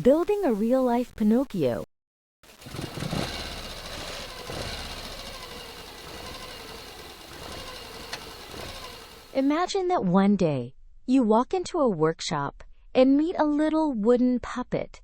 Building a real-life Pinocchio. Imagine that one day, you walk into a workshop and meet a little wooden puppet.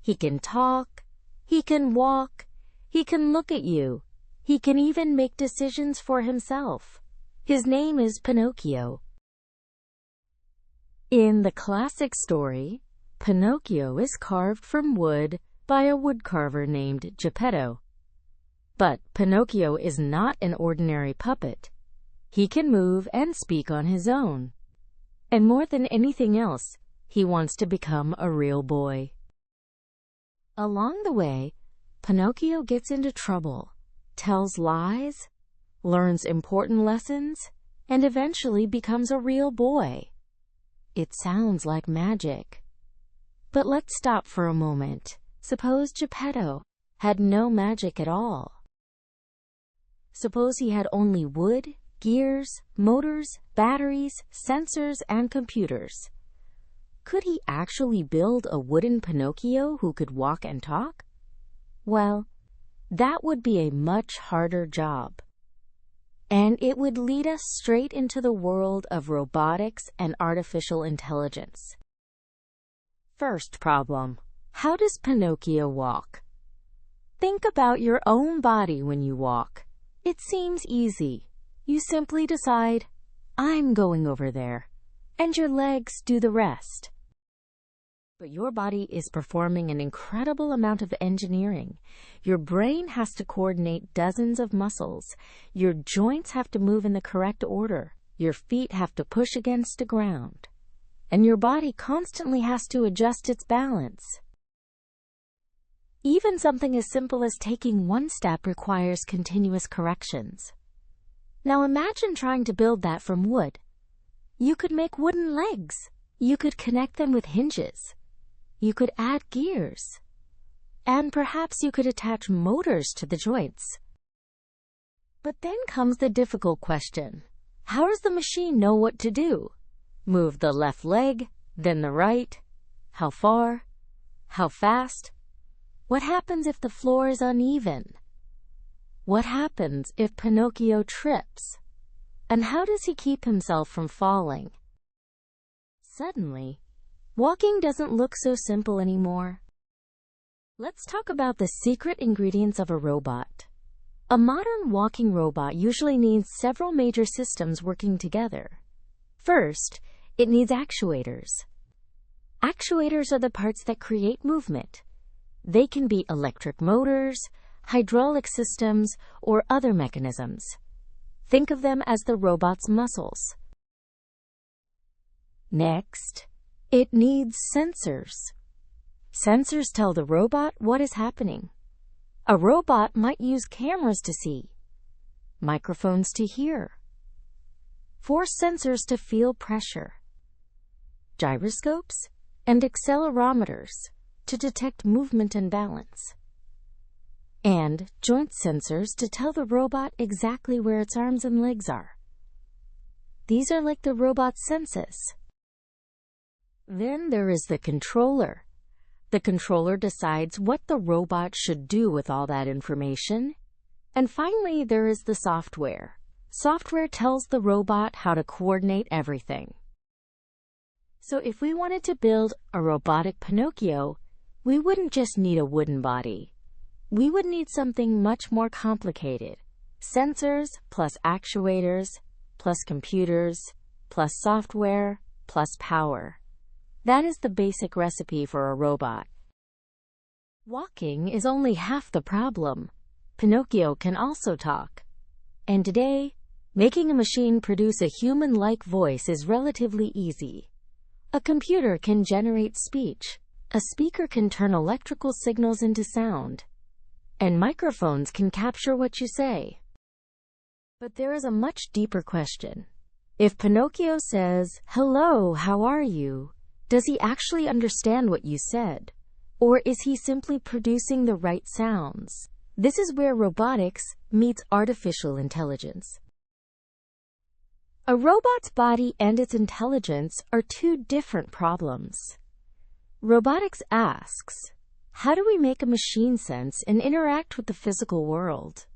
He can talk, he can walk, he can look at you, he can even make decisions for himself. His name is Pinocchio. In the classic story, Pinocchio is carved from wood by a woodcarver named Geppetto. But Pinocchio is not an ordinary puppet. He can move and speak on his own. And more than anything else, he wants to become a real boy. Along the way, Pinocchio gets into trouble, tells lies, learns important lessons, and eventually becomes a real boy. It sounds like magic. But let's stop for a moment. Suppose Geppetto had no magic at all. Suppose he had only wood, gears, motors, batteries, sensors, and computers. Could he actually build a wooden Pinocchio who could walk and talk? Well, that would be a much harder job. And it would lead us straight into the world of robotics and artificial intelligence. First problem: how does Pinocchio walk? Think about your own body when you walk. It seems easy. You simply decide, I'm going over there, and your legs do the rest. But your body is performing an incredible amount of engineering. Your brain has to coordinate dozens of muscles. Your joints have to move in the correct order. Your feet have to push against the ground. And your body constantly has to adjust its balance. Even something as simple as taking one step requires continuous corrections. Now imagine trying to build that from wood. You could make wooden legs. You could connect them with hinges. You could add gears. And perhaps you could attach motors to the joints. But then comes the difficult question. How does the machine know what to do? Move the left leg, then the right. How far? How fast? What happens if the floor is uneven? What happens if Pinocchio trips? And how does he keep himself from falling? Suddenly, walking doesn't look so simple anymore. Let's talk about the secret ingredients of a robot. A modern walking robot usually needs several major systems working together. First, it needs actuators. Actuators are the parts that create movement. They can be electric motors, hydraulic systems, or other mechanisms. Think of them as the robot's muscles. Next, it needs sensors. Sensors tell the robot what is happening. A robot might use cameras to see, microphones to hear, force sensors to feel pressure, gyroscopes and accelerometers to detect movement and balance, and joint sensors to tell the robot exactly where its arms and legs are. These are like the robot's senses. Then there is the controller. The controller decides what the robot should do with all that information. And finally, there is the software. Software tells the robot how to coordinate everything. So if we wanted to build a robotic Pinocchio, we wouldn't just need a wooden body. We would need something much more complicated. Sensors plus actuators plus computers plus software plus power. That is the basic recipe for a robot. Walking is only half the problem. Pinocchio can also talk. And today, making a machine produce a human-like voice is relatively easy. A computer can generate speech. A speaker can turn electrical signals into sound. And microphones can capture what you say. But there is a much deeper question. If Pinocchio says, "Hello, how are you?" does he actually understand what you said? Or is he simply producing the right sounds? This is where robotics meets artificial intelligence. A robot's body and its intelligence are two different problems. Robotics asks, how do we make a machine sense and interact with the physical world?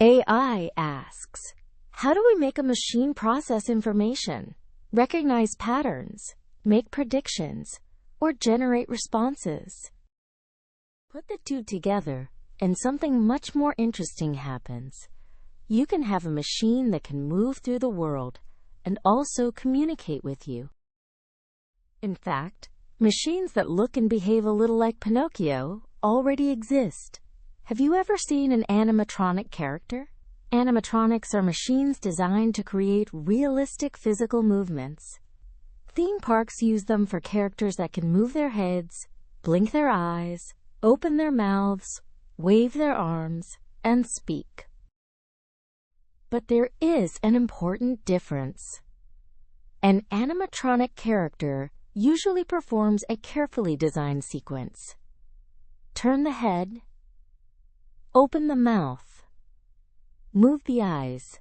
AI asks, how do we make a machine process information, recognize patterns, make predictions, or generate responses? Put the two together, and something much more interesting happens. You can have a machine that can move through the world and also communicate with you. In fact, machines that look and behave a little like Pinocchio already exist. Have you ever seen an animatronic character? Animatronics are machines designed to create realistic physical movements. Theme parks use them for characters that can move their heads, blink their eyes, open their mouths, wave their arms, and speak. But there is an important difference. An animatronic character usually performs a carefully designed sequence. Turn the head, open the mouth, move the eyes,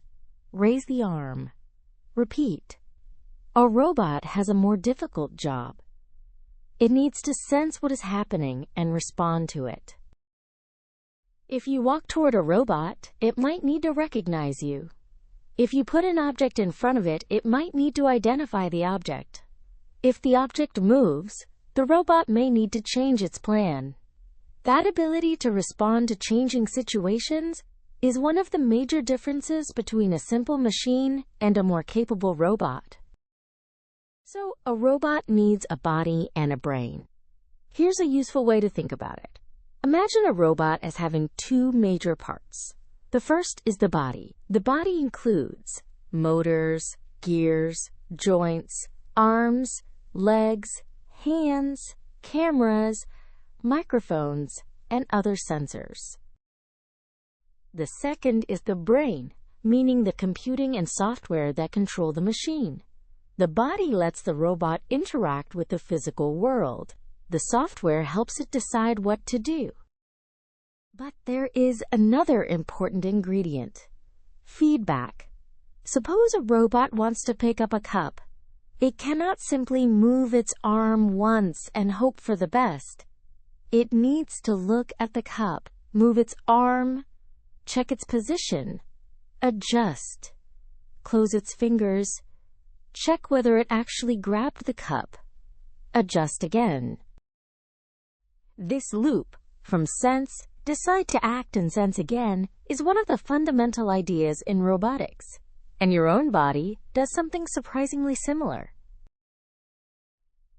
raise the arm, repeat. A robot has a more difficult job. It needs to sense what is happening and respond to it. If you walk toward a robot, it might need to recognize you. If you put an object in front of it, it might need to identify the object. If the object moves, the robot may need to change its plan. That ability to respond to changing situations is one of the major differences between a simple machine and a more capable robot. So, a robot needs a body and a brain. Here's a useful way to think about it. Imagine a robot as having two major parts. The first is the body. The body includes motors, gears, joints, arms, legs, hands, cameras, microphones, and other sensors. The second is the brain, meaning the computing and software that control the machine. The body lets the robot interact with the physical world. The software helps it decide what to do. But there is another important ingredient: feedback. Suppose a robot wants to pick up a cup. It cannot simply move its arm once and hope for the best. It needs to look at the cup, move its arm, check its position, adjust, close its fingers, check whether it actually grabbed the cup, adjust again. This loop, from sense, decide to act, and sense again, is one of the fundamental ideas in robotics. And your own body does something surprisingly similar.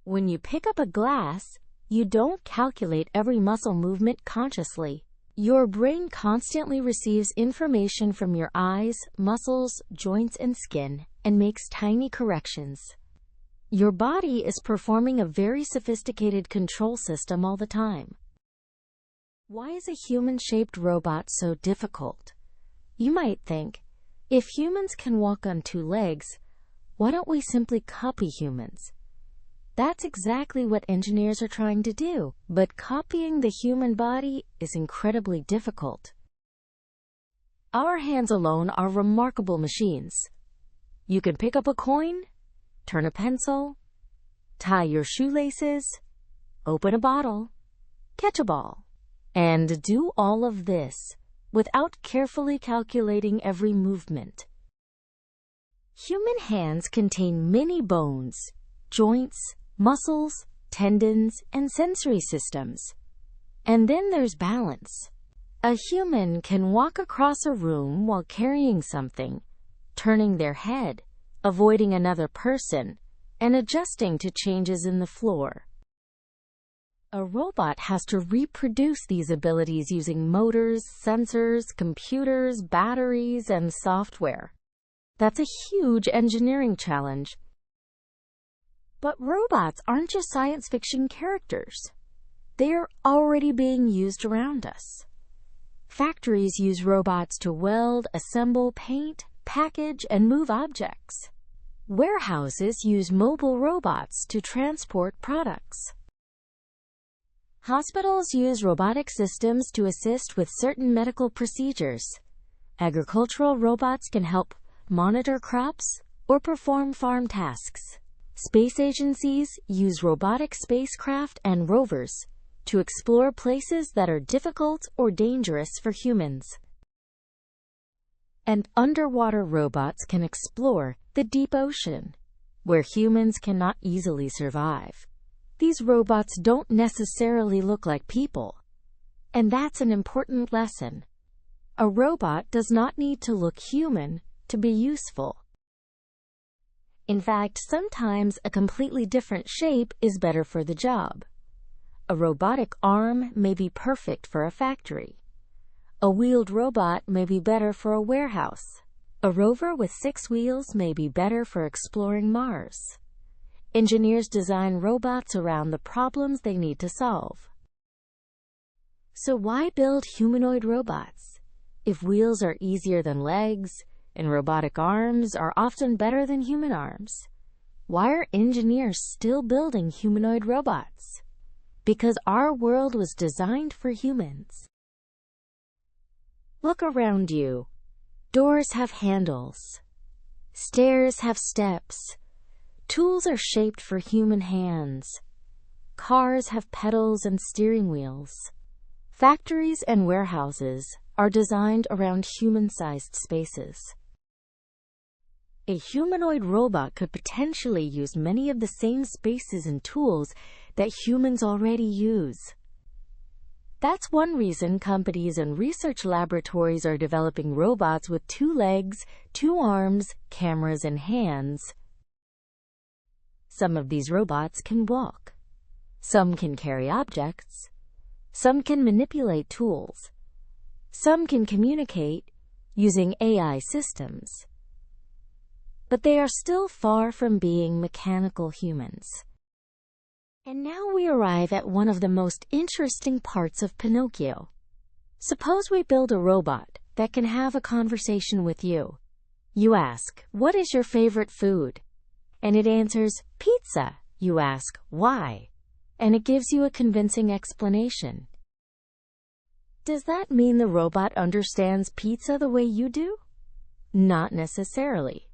When you pick up a glass, you don't calculate every muscle movement consciously. Your brain constantly receives information from your eyes, muscles, joints, and skin, and makes tiny corrections. Your body is performing a very sophisticated control system all the time. Why is a human-shaped robot so difficult? You might think, if humans can walk on two legs, why don't we simply copy humans? That's exactly what engineers are trying to do, but copying the human body is incredibly difficult. Our hands alone are remarkable machines. You can pick up a coin, turn a pencil, tie your shoelaces, open a bottle, catch a ball, and do all of this without carefully calculating every movement. Human hands contain many bones, joints, muscles, tendons, and sensory systems. And then there's balance. A human can walk across a room while carrying something, turning their head, avoiding another person, and adjusting to changes in the floor. A robot has to reproduce these abilities using motors, sensors, computers, batteries, and software. That's a huge engineering challenge. But robots aren't just science fiction characters. They are already being used around us. Factories use robots to weld, assemble, paint, package, and move objects. Warehouses use mobile robots to transport products. Hospitals use robotic systems to assist with certain medical procedures. Agricultural robots can help monitor crops or perform farm tasks. Space agencies use robotic spacecraft and rovers to explore places that are difficult or dangerous for humans. And underwater robots can explore the deep ocean, where humans cannot easily survive. These robots don't necessarily look like people, and that's an important lesson. A robot does not need to look human to be useful. In fact, sometimes a completely different shape is better for the job. A robotic arm may be perfect for a factory. A wheeled robot may be better for a warehouse. A rover with 6 wheels may be better for exploring Mars. Engineers design robots around the problems they need to solve. So why build humanoid robots? If wheels are easier than legs, and robotic arms are often better than human arms, why are engineers still building humanoid robots? Because our world was designed for humans. Look around you. Doors have handles. Stairs have steps. Tools are shaped for human hands. Cars have pedals and steering wheels. Factories and warehouses are designed around human-sized spaces. A humanoid robot could potentially use many of the same spaces and tools that humans already use. That's one reason companies and research laboratories are developing robots with 2 legs, 2 arms, cameras, and hands. Some of these robots can walk. Some can carry objects. Some can manipulate tools. Some can communicate using AI systems. But they are still far from being mechanical humans. And now we arrive at one of the most interesting parts of Pinocchio. Suppose we build a robot that can have a conversation with you. You ask, "What is your favorite food?" And it answers, "Pizza." You ask, "Why?" And it gives you a convincing explanation. Does that mean the robot understands pizza the way you do? Not necessarily.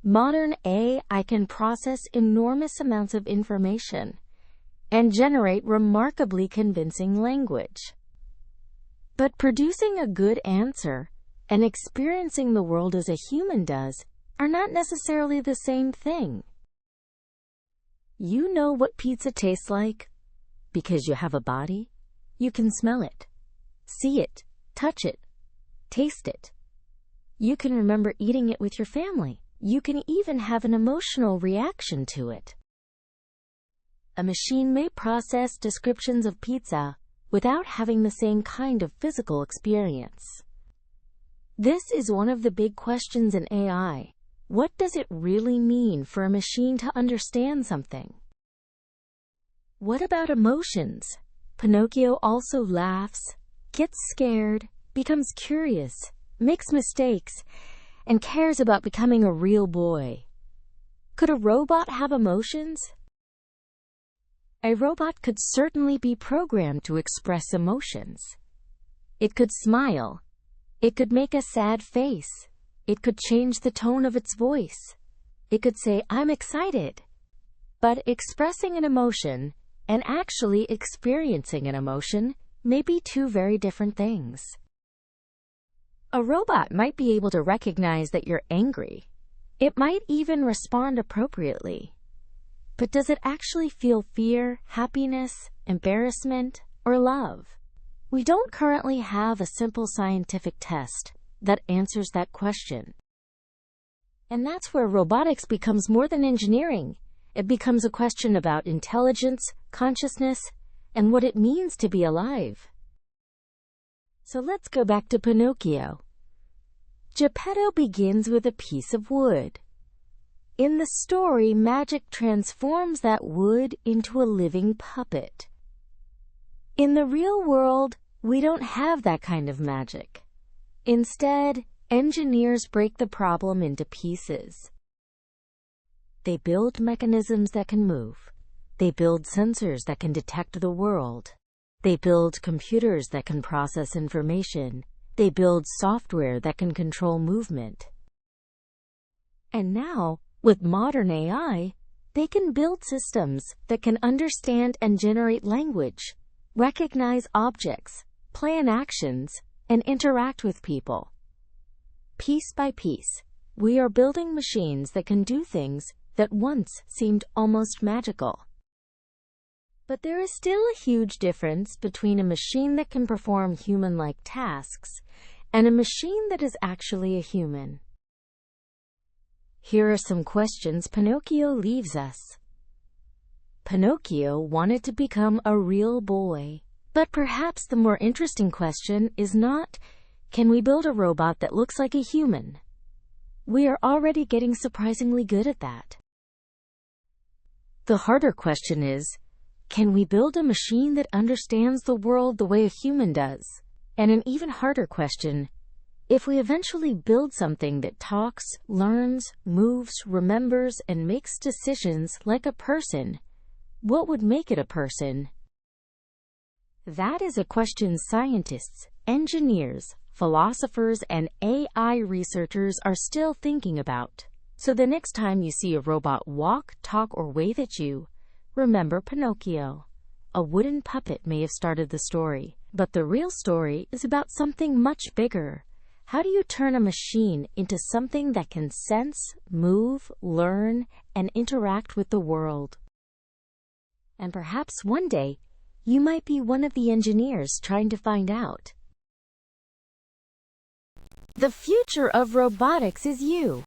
Modern AI can process enormous amounts of information and generate remarkably convincing language. But producing a good answer and experiencing the world as a human does are not necessarily the same thing. You know what pizza tastes like because you have a body. You can smell it, see it, touch it, taste it. You can remember eating it with your family. You can even have an emotional reaction to it. A machine may process descriptions of pizza without having the same kind of physical experience. This is one of the big questions in AI. What does it really mean for a machine to understand something? What about emotions? Pinocchio also laughs, gets scared, becomes curious, makes mistakes, and cares about becoming a real boy. Could a robot have emotions? A robot could certainly be programmed to express emotions. It could smile. It could make a sad face. It could change the tone of its voice. It could say, "I'm excited." But expressing an emotion and actually experiencing an emotion may be 2 very different things. A robot might be able to recognize that you're angry. It might even respond appropriately. But does it actually feel fear, happiness, embarrassment, or love? We don't currently have a simple scientific test that answers that question. And that's where robotics becomes more than engineering. It becomes a question about intelligence, consciousness, and what it means to be alive. So let's go back to Pinocchio. Geppetto begins with a piece of wood. In the story, magic transforms that wood into a living puppet. In the real world, we don't have that kind of magic. Instead, engineers break the problem into pieces. They build mechanisms that can move. They build sensors that can detect the world. They build computers that can process information. They build software that can control movement. And now, with modern AI, They can build systems that can understand and generate language, recognize objects, plan actions, and interact with people. Piece by piece, we are building machines that can do things that once seemed almost magical. But there is still a huge difference between a machine that can perform human-like tasks and a machine that is actually a human. Here are some questions Pinocchio leaves us. Pinocchio wanted to become a real boy. But perhaps the more interesting question is not, can we build a robot that looks like a human? We are already getting surprisingly good at that. The harder question is, can we build a machine that understands the world the way a human does? And an even harder question, if we eventually build something that talks, learns, moves, remembers, and makes decisions like a person, what would make it a person? That is a question scientists, engineers, philosophers, and AI researchers are still thinking about. So the next time you see a robot walk, talk, or wave at you, remember Pinocchio. A wooden puppet may have started the story, but the real story is about something much bigger. How do you turn a machine into something that can sense, move, learn, and interact with the world? And perhaps one day, you might be one of the engineers trying to find out. The future of robotics is you.